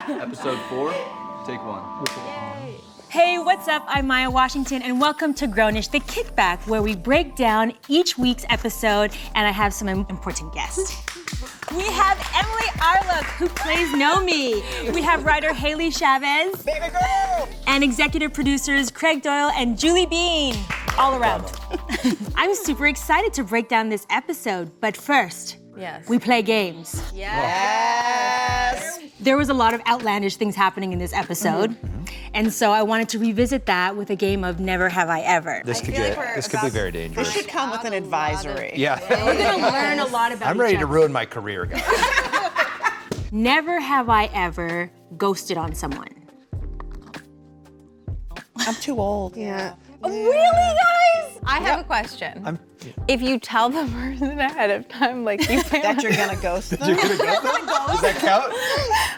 Episode 4, take 1. Hey, what's up? I'm Maya Washington, and welcome to Grownish, the Kickback, where we break down each week's episode, and I have some important guests. We have Emily Arlook, who plays Nomi. We have writer Hailey Chavez. Baby girl! And executive producers Craig Doyle and Julie Bean, all around. I'm super excited to break down this episode, but first, we play games. Yes! There was a lot of outlandish things happening in this episode, and so I wanted to revisit that with a game of Never Have I Ever. This could be very dangerous. This should come with an advisory. Yeah. We're gonna learn a lot about I'm ready to ruin my career, guys. Never have I ever ghosted on someone. I'm too old. Yeah. Really, guys? I have a question. If you tell the person ahead of time, like you plan That you're gonna ghost them? You're gonna ghost them? Does that count?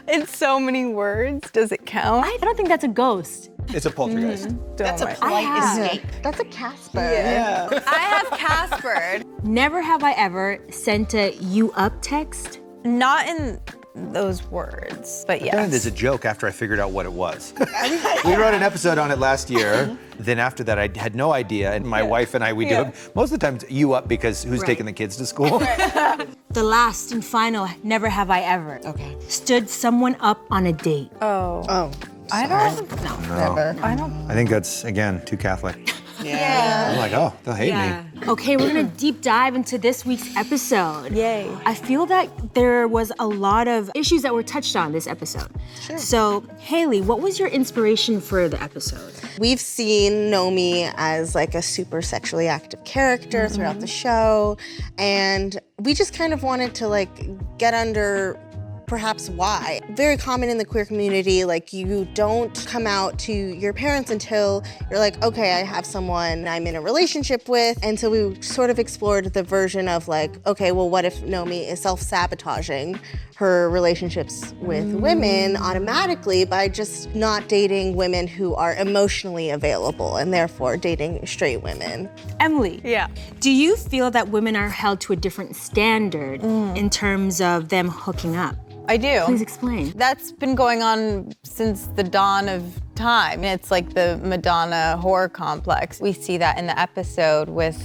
it's so many words, does it count? I don't think that's a ghost. It's a poltergeist. That's a Don't polite escape. That's a Casper. Yeah. I have Casper. Never have I ever sent a you up text. Not in those words, but I done it as yes. a joke after I figured out what it was. We wrote an episode on it last year. Then after that, I had no idea. And my wife and I, we do it most of the time it's you up because who's taking the kids to school? The last and final never have I ever stood someone up on a date. Oh. I don't. Never. I don't. I think that's, again, too Catholic. Yeah. I'm like, oh, they'll hate me. Okay, we're gonna deep dive into this week's episode. Yay. I feel that there was a lot of issues that were touched on this episode. Sure. So, Hailey, what was your inspiration for the episode? We've seen Nomi as like a super sexually active character throughout the show, and we just kind of wanted to like get under perhaps why. Very common in the queer community, like you don't come out to your parents until you're like, okay, I have someone I'm in a relationship with. And so we sort of explored the version of like, okay, well, what if Nomi is self-sabotaging her relationships with women automatically by just not dating women who are emotionally available and therefore dating straight women. Emily. Yeah. Do you feel that women are held to a different standard in terms of them hooking up? I do. Please explain. That's been going on since the dawn of time. It's like the Madonna horror complex. We see that in the episode with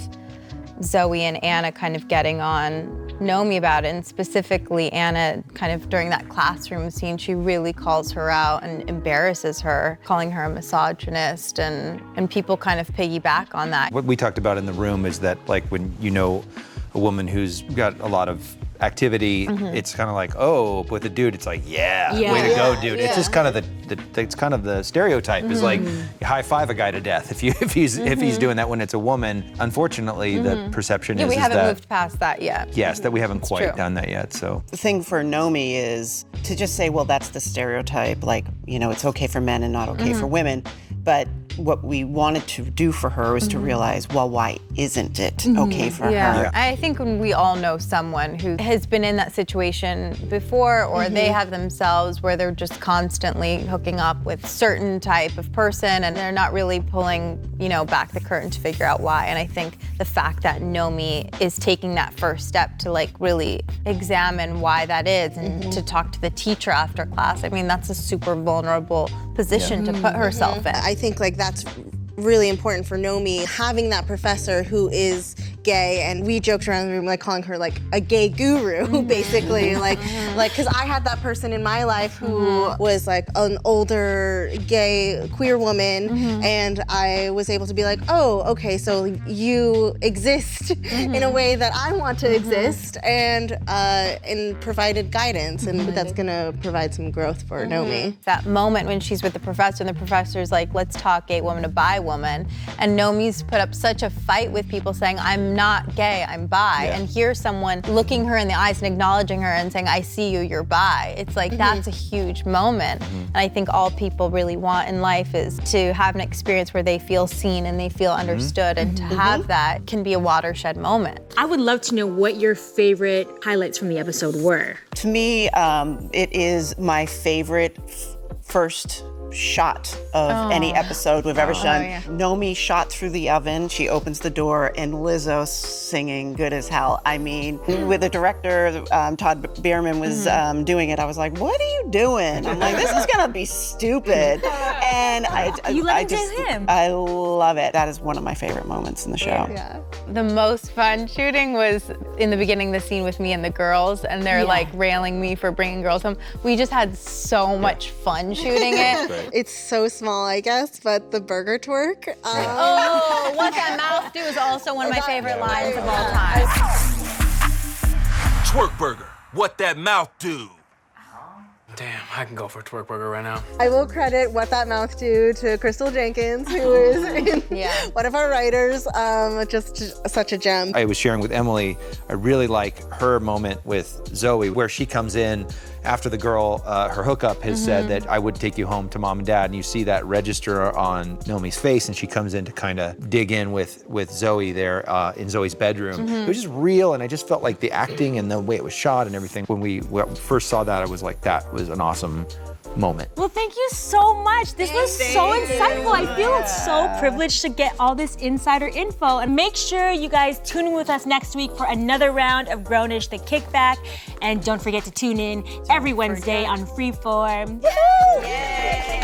Zoey and Anna kind of getting on Nomi about it, and specifically Anna kind of during that classroom scene, she really calls her out and embarrasses her, calling her a misogynist, and people kind of piggyback on that. What we talked about in the room is that, like, when you know a woman who's got a lot of activity, it's kind of like, oh, with a dude, it's like, way to go, dude. It's just kind of the stereotype is like, you high five a guy to death if he's doing that when it's a woman. Unfortunately, the perception is we haven't that moved past that yet. yes, that we haven't quite true. done that yet. So The thing for Nomi is to just say, well, that's the stereotype. Like, you know, it's okay for men and not okay for women. But what we wanted to do for her was to realize, well, why isn't it okay for her? I think when we all know someone who has been in that situation before, or they have themselves where they're just constantly hooking up with certain type of person and they're not really pulling, back the curtain to figure out why. And I think the fact that Nomi is taking that first step to like really examine why that is and to talk to the teacher after class, I mean, that's a super vulnerable position to put herself in. I think like that's really important for Nomi, having that professor who is gay, and we joked around in the room like calling her like a gay guru, basically, like because I had that person in my life who was like an older gay queer woman, and I was able to be like, oh, okay, so you exist in a way that I want to exist, and provided guidance, and that's gonna provide some growth for Nomi. That moment when she's with the professor and the professor's like, let's talk gay woman to bi woman, and Nomi's put up such a fight with people saying, I'm not gay, I'm bi, and here's someone looking her in the eyes and acknowledging her and saying, I see you, you're bi. It's like, that's a huge moment. And I think all people really want in life is to have an experience where they feel seen and they feel understood, and to have that can be a watershed moment. I would love to know what your favorite highlights from the episode were. To me, it is my favorite first shot of any episode we've ever shown. yeah. Nomi shot through the oven. She opens the door and Lizzo singing "Good as Hell." I mean, with the director, Todd Bierman was doing it. I was like, "What are you doing?" I'm like, "This is gonna be stupid." And You let him do him. I love it. That is one of my favorite moments in the show. Yeah. The most fun shooting was in the beginning, the scene with me and the girls, and they're like railing me for bringing girls home. We just had so much fun shooting it. It's so small, I guess, but the burger twerk. Oh, what that mouth do is also one of my favorite lines of all time. Twerk burger, what that mouth do? Damn, I can go for a twerk burger right now. I will credit What That Mouth Do to Crystal Jenkins, who is one of our writers. Just such a gem. I was sharing with Emily, I really like her moment with Zoey, where she comes in after the girl, her hookup has said that I would take you home to mom and dad, and you see that register on Nomi's face, and she comes in to kind of dig in with Zoey there in Zoey's bedroom. It was just real, and I just felt like the acting and the way it was shot and everything. When we first saw that, I was like, that was an awesome moment. Well, thank you so much. This was so insightful. I feel so privileged to get all this insider info. And make sure you guys tune in with us next week for another round of Grownish, the Kickback. And don't forget to tune in every Wednesday on Freeform. Yay!